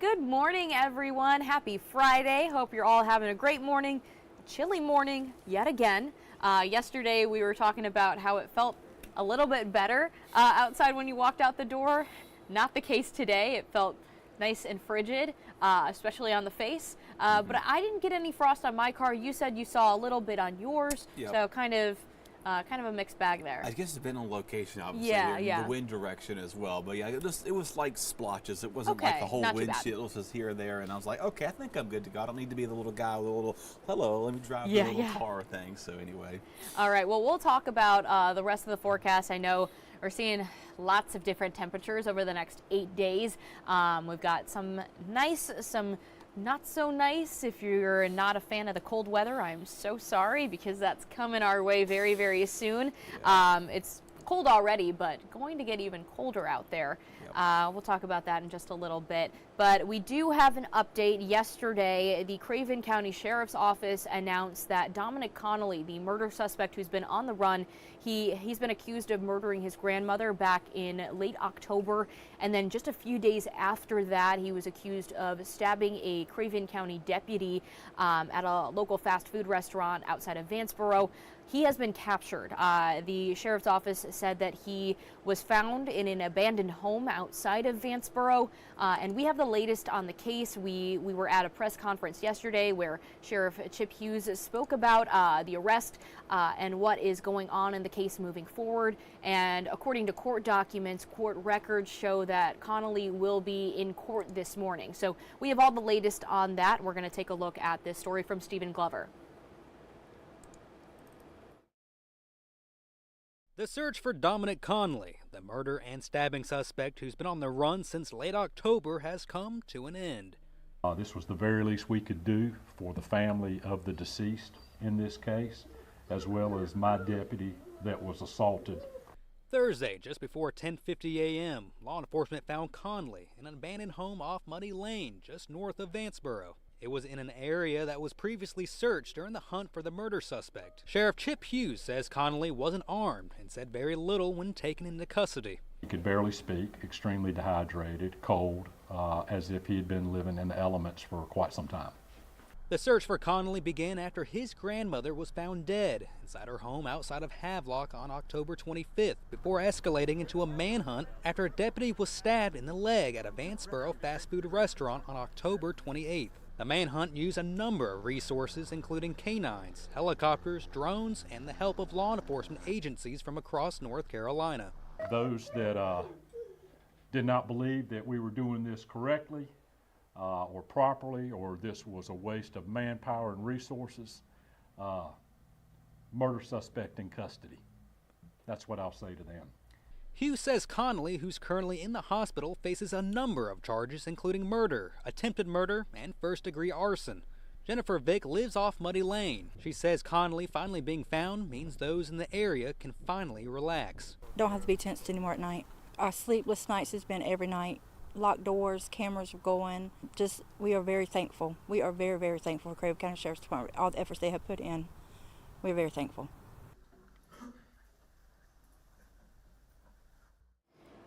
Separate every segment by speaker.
Speaker 1: Good morning, everyone. Happy Friday. Hope you're all having a great morning. Chilly morning yet again. Yesterday we were talking about how it felt a little bit better outside when you walked out the door. Not the case today. It felt nice and frigid, especially on the face. But I didn't get any frost on my car. You said you saw a little bit on yours. Yep. So kind of a mixed bag there.
Speaker 2: I guess it's been on location, obviously,
Speaker 1: yeah.
Speaker 2: The wind direction as well. But yeah, it was like splotches. It wasn't like the whole windshield. It was just here and there. And I was like, okay, I think I'm good to go. I don't need to be the little guy with a little, hello, let me drive the little car thing. So anyway.
Speaker 1: All right, well, we'll talk about the rest of the forecast. I know we're seeing lots of different temperatures over the next 8 days. We've got some nice, some not so nice. If you're not a fan of the cold weather, I'm so sorry, because that's coming our way very, very soon. Yeah. It's cold already, but going to get even colder out there. Yep. We'll talk about that in just a little bit. But we do have an update. Yesterday, the Craven County Sheriff's Office announced that Dominic Connelly, the murder suspect who's been on the run, he's been accused of murdering his grandmother back in late October. And then just a few days after that, he was accused of stabbing a Craven County deputy at a local fast food restaurant outside of Vanceboro. He has been captured. The sheriff's office said that he was found in an abandoned home outside of Vanceboro, and we have the latest on the case. We were at a press conference yesterday where Sheriff Chip Hughes spoke about the arrest and what is going on in the case moving forward. And according to court documents, court records show that Connelly will be in court this morning. So we have all the latest on that. We're going to take a look at this story from Stephen Glover.
Speaker 3: The search for Dominic Connelly, the murder and stabbing suspect who's been on the run since late October, has come to an end.
Speaker 4: This was the very least we could do for the family of the deceased in this case, as well as my deputy that was assaulted.
Speaker 3: Thursday, just before 10:50 a.m., law enforcement found Connelly in an abandoned home off Muddy Lane, just north of Vanceboro. It was in an area that was previously searched during the hunt for the murder suspect. Sheriff Chip Hughes says Connelly wasn't armed and said very little when taken into custody.
Speaker 4: He could barely speak, extremely dehydrated, cold, as if he had been living in the elements for quite some time.
Speaker 3: The search for Connelly began after his grandmother was found dead inside her home outside of Havelock on October 25th, before escalating into a manhunt after a deputy was stabbed in the leg at a Vanceboro fast food restaurant on October 28th. The manhunt used a number of resources, including canines, helicopters, drones, and the help of law enforcement agencies from across North Carolina.
Speaker 4: Those that did not believe that we were doing this correctly or properly, or this was a waste of manpower and resources, murder suspect in custody. That's what I'll say to them.
Speaker 3: Hughes says Connelly, who's currently in the hospital, faces a number of charges, including murder, attempted murder, and first-degree arson. Jennifer Vick lives off Muddy Lane. She says Connelly finally being found means those in the area can finally relax.
Speaker 5: Don't have to be tensed anymore at night. Our sleepless nights has been every night. Locked doors, cameras are going. We are very thankful. We are very, very thankful for Craven County Sheriff's Department, all the efforts they have put in. We're very thankful.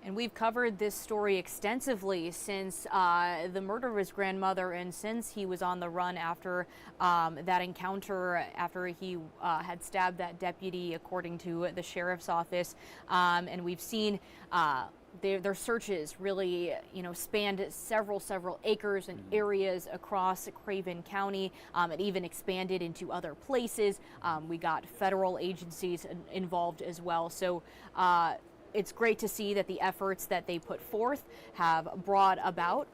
Speaker 1: And we've covered this story extensively since the murder of his grandmother, and since he was on the run after that encounter, after he had stabbed that deputy, according to the sheriff's office. And we've seen their searches really, spanned several acres and areas across Craven County. It even expanded into other places. We got federal agencies involved as well. So it's great to see that the efforts that they put forth have brought about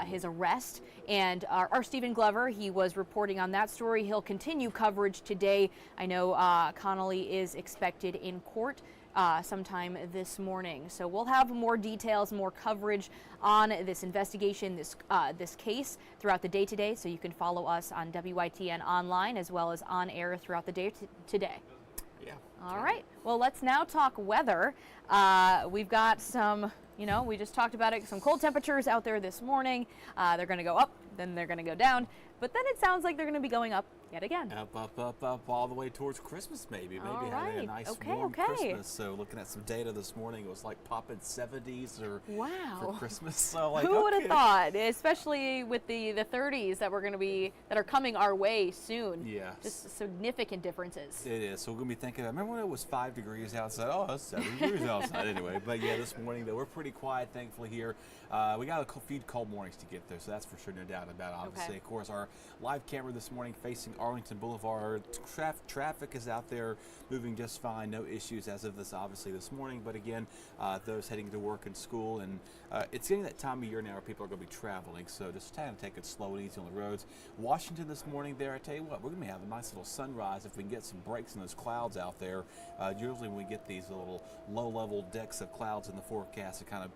Speaker 1: his arrest. And our Stephen Glover, he was reporting on that story. He'll continue coverage today. I know Connelly is expected in court sometime this morning. So we'll have more details, more coverage on this investigation, this case throughout the day today. So you can follow us on WITN online as well as on air throughout the day today.
Speaker 2: Yeah.
Speaker 1: All right. Well, let's now talk weather. We've got some, we just talked about it, some cold temperatures out there this morning. They're going to go up, then they're going to go down. But then it sounds like they're going to be going up yet again.
Speaker 2: Up, all the way towards Christmas, maybe. Maybe having a nice warm Christmas. So looking at some data this morning, it was like popping 70s or for Christmas. So like,
Speaker 1: who would have thought, especially with the 30s that are coming our way soon.
Speaker 2: Yeah.
Speaker 1: Just significant differences.
Speaker 2: It is. So we're going to be thinking, remember when it was 5 degrees outside? Oh, it's 7 degrees outside anyway. But yeah, this morning though, we're pretty quiet, thankfully here. We got a few cold mornings to get there, so that's for sure, no doubt about it. Obviously, of course, our live camera this morning facing Arlington Boulevard. Traffic is out there moving just fine, no issues as of this morning. But again, those heading to work and school, and it's getting that time of year now where people are going to be traveling, so just trying to take it slow and easy on the roads. Washington this morning there, I tell you what, we're going to have a nice little sunrise if we can get some breaks in those clouds out there. Usually when we get these little low-level decks of clouds in the forecast, it kind of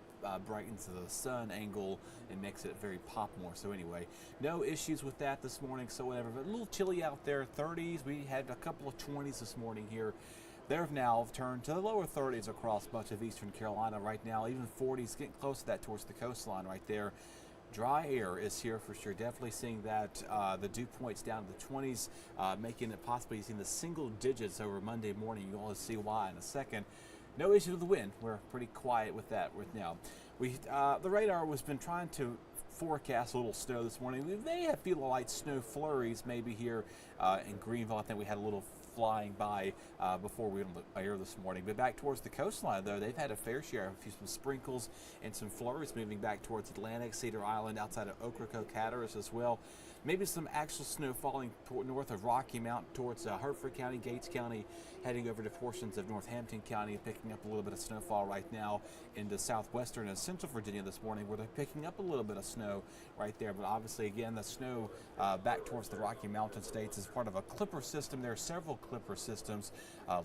Speaker 2: brightens the sun angle and makes it very pop more. So anyway, no issues with that this morning, so whatever. But a little chilly out there, 30s. We had a couple of 20s this morning here. They've now turned to the lower 30s across much of eastern Carolina right now, even 40s, getting close to that towards the coastline right there. Dry air is here for sure. Definitely seeing that the dew points down to the 20s, making it possibly in the single digits over Monday morning. You'll see why in a second. No issue with the wind. We're pretty quiet with that right now. The radar has been trying to forecast a little snow this morning. We may have feel light snow flurries maybe here in Greenville. I think we had a little flying by before we went on the air this morning. But back towards the coastline, though, they've had a fair share of some sprinkles and some flurries moving back towards Atlantic, Cedar Island, outside of Ocracoke, Hatteras as well. Maybe some actual snow falling north of Rocky Mount towards Hertford County, Gates County, heading over to portions of Northampton County, picking up a little bit of snowfall right now into southwestern and central Virginia this morning, where they're picking up a little bit of snow right there. But obviously, again, the snow back towards the Rocky Mountain states is part of a clipper system. There are several clipper systems,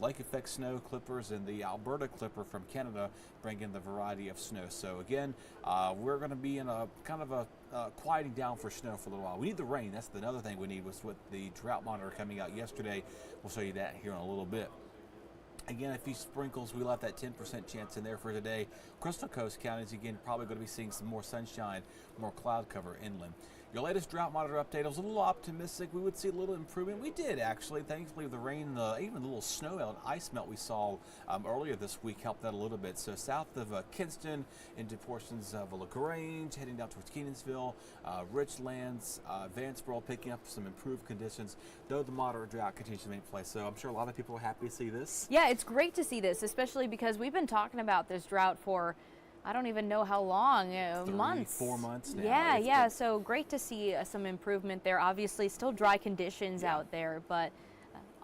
Speaker 2: lake effect snow clippers and the Alberta clipper from Canada bring in the variety of snow. So again, we're going to be in a kind of a quieting down for snow for a little while. We need the rain. That's another thing we need, was with the drought monitor coming out yesterday. We'll show you that here in a little bit. Again, a few sprinkles. We left that 10% chance in there for today. Crystal Coast counties, again, probably going to be seeing some more sunshine, more cloud cover inland. Your latest drought monitor update, I was a little optimistic. We would see a little improvement. We did, actually. Thankfully, the rain, even the little snow and ice melt we saw earlier this week helped that a little bit. So south of Kinston into portions of LaGrange, heading down towards Kenansville, Richlands, Vanceboro, picking up some improved conditions, though the moderate drought continues to remain in place. So I'm sure a lot of people are happy to see this.
Speaker 1: Yeah, it's great to see this, especially because we've been talking about this drought for I don't even know how long, months.
Speaker 2: 4 months now.
Speaker 1: Yeah. So great to see some improvement there. Obviously, still dry conditions out there, but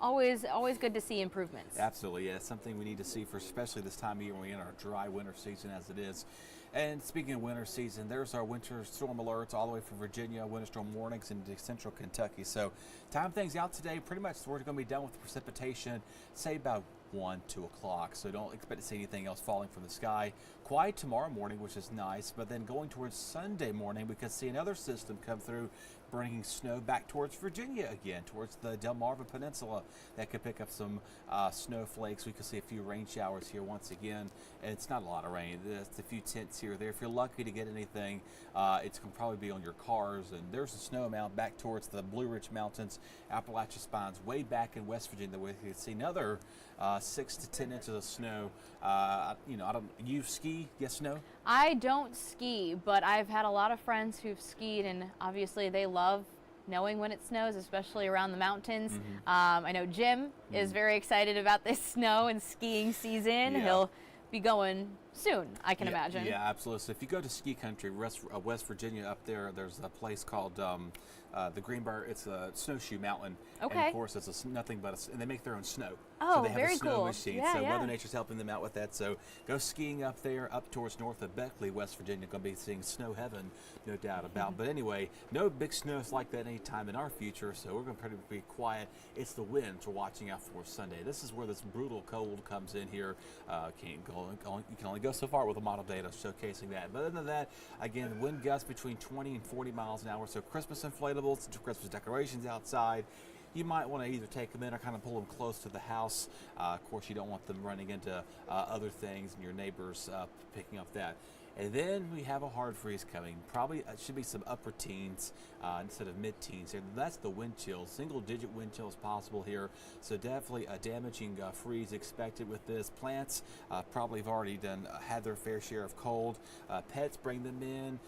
Speaker 1: always good to see improvements.
Speaker 2: Absolutely, yeah. It's something we need to see for especially this time of year when we're in our dry winter season as it is. And speaking of winter season, there's our winter storm alerts all the way from Virginia, winter storm warnings into central Kentucky. So time things out today, pretty much we're going to be done with precipitation, say about 1, 2 o'clock. So don't expect to see anything else falling from the sky. Quiet tomorrow morning, which is nice, but then going towards Sunday morning, we could see another system come through, bringing snow back towards Virginia again, towards the Delmarva Peninsula. That could pick up some snowflakes. We could see a few rain showers here once again. And it's not a lot of rain. It's a few tenths here or there. If you're lucky to get anything, it's going to probably be on your cars. And there's a snow amount back towards the Blue Ridge Mountains, Appalachia Spines, way back in West Virginia, where you can see another 6 to 10 inches of snow. You ski? Yes, no?
Speaker 1: I don't ski, but I've had a lot of friends who've skied, and obviously they love knowing when it snows, especially around the mountains. I know Jim is very excited about this snow and skiing season. He'll be going soon, I can imagine.
Speaker 2: Yeah, absolutely. So if you go to ski country, West Virginia up there, there's a place called the Greenbrier. It's a snowshoe mountain.
Speaker 1: Okay.
Speaker 2: And of course, it's nothing but and they make their own snow.
Speaker 1: Oh,
Speaker 2: so they have
Speaker 1: very
Speaker 2: a snow
Speaker 1: cool.
Speaker 2: machine.
Speaker 1: Yeah,
Speaker 2: so
Speaker 1: yeah.
Speaker 2: Mother Nature's helping them out with that. So go skiing up there, up towards north of Beckley, West Virginia. Going to be seeing snow heaven, no doubt about. But anyway, no big snows like that anytime in our future. So we're going to be quiet. It's the winds we're watching out for Sunday. This is where this brutal cold comes in here. You can only go so far with the model data showcasing that. But other than that, again, wind gusts between 20 and 40 miles an hour. So Christmas inflatables, Christmas decorations outside. You might want to either take them in or kind of pull them close to the house. Of course, you don't want them running into other things and your neighbors picking up that. And then we have a hard freeze coming. Probably it should be some upper teens instead of mid-teens here. That's the wind chill. Single-digit wind chill is possible here. So definitely a damaging freeze expected with this. Plants probably have already had their fair share of cold. Pets, bring them in.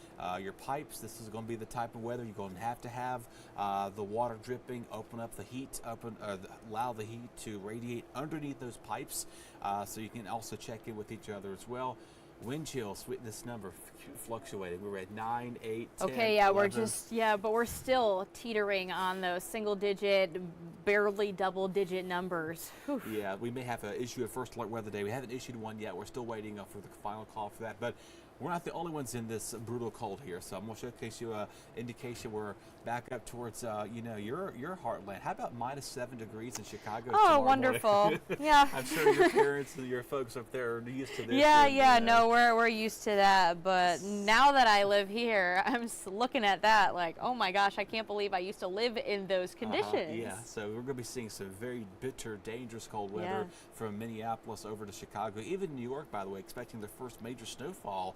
Speaker 2: Your pipes, this is going to be the type of weather you're going to have the water dripping. Open up the heat, allow the heat to radiate underneath those pipes. So you can also check in with each other as well. Wind chills, this number fluctuating. We're at 9, 8, 10,
Speaker 1: Okay, yeah,
Speaker 2: 11.
Speaker 1: but we're still teetering on those single-digit, barely double-digit numbers. Whew.
Speaker 2: Yeah, we may have to issue a first alert weather day. We haven't issued one yet. We're still waiting for the final call for that. But we're not the only ones in this brutal cold here. So I'm going to showcase you an indication we're back up towards, your heartland. How about -7 degrees in Chicago?
Speaker 1: Oh, wonderful. Yeah.
Speaker 2: I'm sure your parents and your folks up there are used to this.
Speaker 1: Yeah, no, we're used to that. But now that I live here, I'm looking at that like, oh my gosh, I can't believe I used to live in those conditions.
Speaker 2: Yeah, so we're going to be seeing some very bitter, dangerous cold weather from Minneapolis over to Chicago. Even New York, by the way, expecting their first major snowfall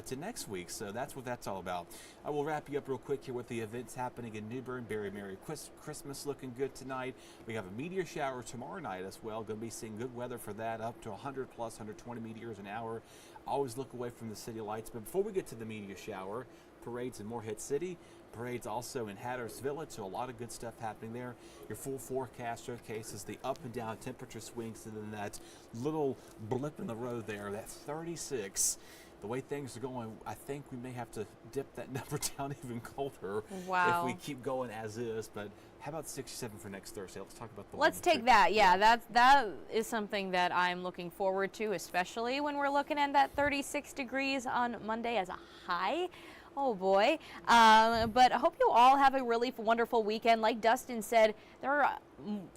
Speaker 2: to next week. So that's what that's all about. I will wrap you up real quick here with the events happening in New Bern. Very Merry Christmas looking good tonight. We have a meteor shower tomorrow night as well. Going to be seeing good weather for that, up to 100 plus, 120 meteors an hour. Always look away from the city lights. But before we get to the meteor shower, parades in Morehead City, parades also in Hatteras Village, so a lot of good stuff happening there. Your full forecast showcases the up and down temperature swings, and then that little blip in the road there, that 36. The way things are going, I think we may have to dip that number down even colder if we keep going as is. But how about 67 for next Thursday? Let's talk about the
Speaker 1: Let's take that. Yeah, that is something that I'm looking forward to, especially when we're looking at that 36 degrees on Monday as a high. Oh boy. But I hope you all have a really wonderful weekend. Like Dustin said, there are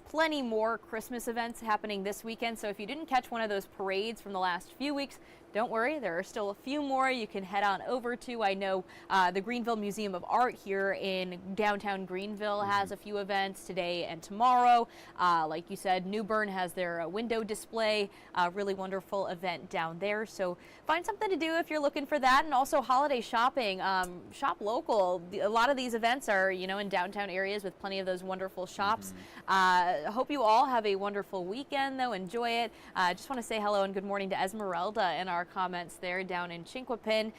Speaker 1: plenty more Christmas events happening this weekend. So if you didn't catch one of those parades from the last few weeks, don't worry, there are still a few more you can head on over to. I know the Greenville Museum of Art here in downtown Greenville has a few events today and tomorrow. Like you said, New Bern has their window display, really wonderful event down there. So find something to do if you're looking for that. And also holiday shopping, shop local. A lot of these events are, in downtown areas with plenty of those wonderful shops. I hope you all have a wonderful weekend, though. Enjoy it. I just want to say hello and good morning to Esmeralda in our comments there down in Chinquapin.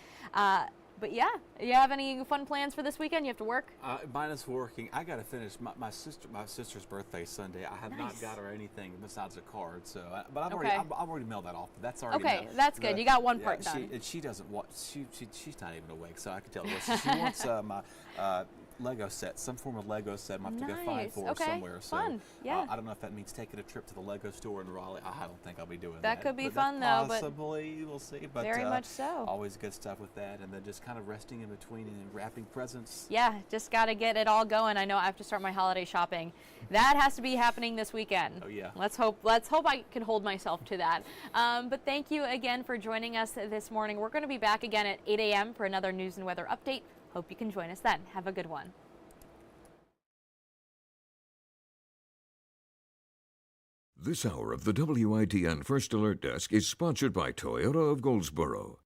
Speaker 1: But yeah, you have any fun plans for this weekend? You have to work?
Speaker 2: Mine is working. I got to finish my sister's birthday Sunday. I have not got her anything besides a card. So, but I've already mailed that off. That's already
Speaker 1: okay. That's good. You got one part done.
Speaker 2: She doesn't want. She's not even awake, so I can tell you. She wants my Lego set, some form of Lego set. I'm have to go find for her somewhere. So
Speaker 1: fun. Yeah.
Speaker 2: I don't know if that means taking a trip to the Lego store in Raleigh. I don't think I'll be doing that.
Speaker 1: That could be fun though,
Speaker 2: possibly we'll see. But
Speaker 1: very much so.
Speaker 2: Always good stuff with that, and then just kind of resting in between and wrapping presents.
Speaker 1: Yeah, just got to get it all going. I know I have to start my holiday shopping. That has to be happening this weekend.
Speaker 2: Oh yeah.
Speaker 1: Let's hope I can hold myself to that. But thank you again for joining us this morning. We're going to be back again at 8 a.m. for another news and weather update. Hope you can join us then. Have a good one.
Speaker 6: This hour of the WITN First Alert Desk is sponsored by Toyota of Goldsboro.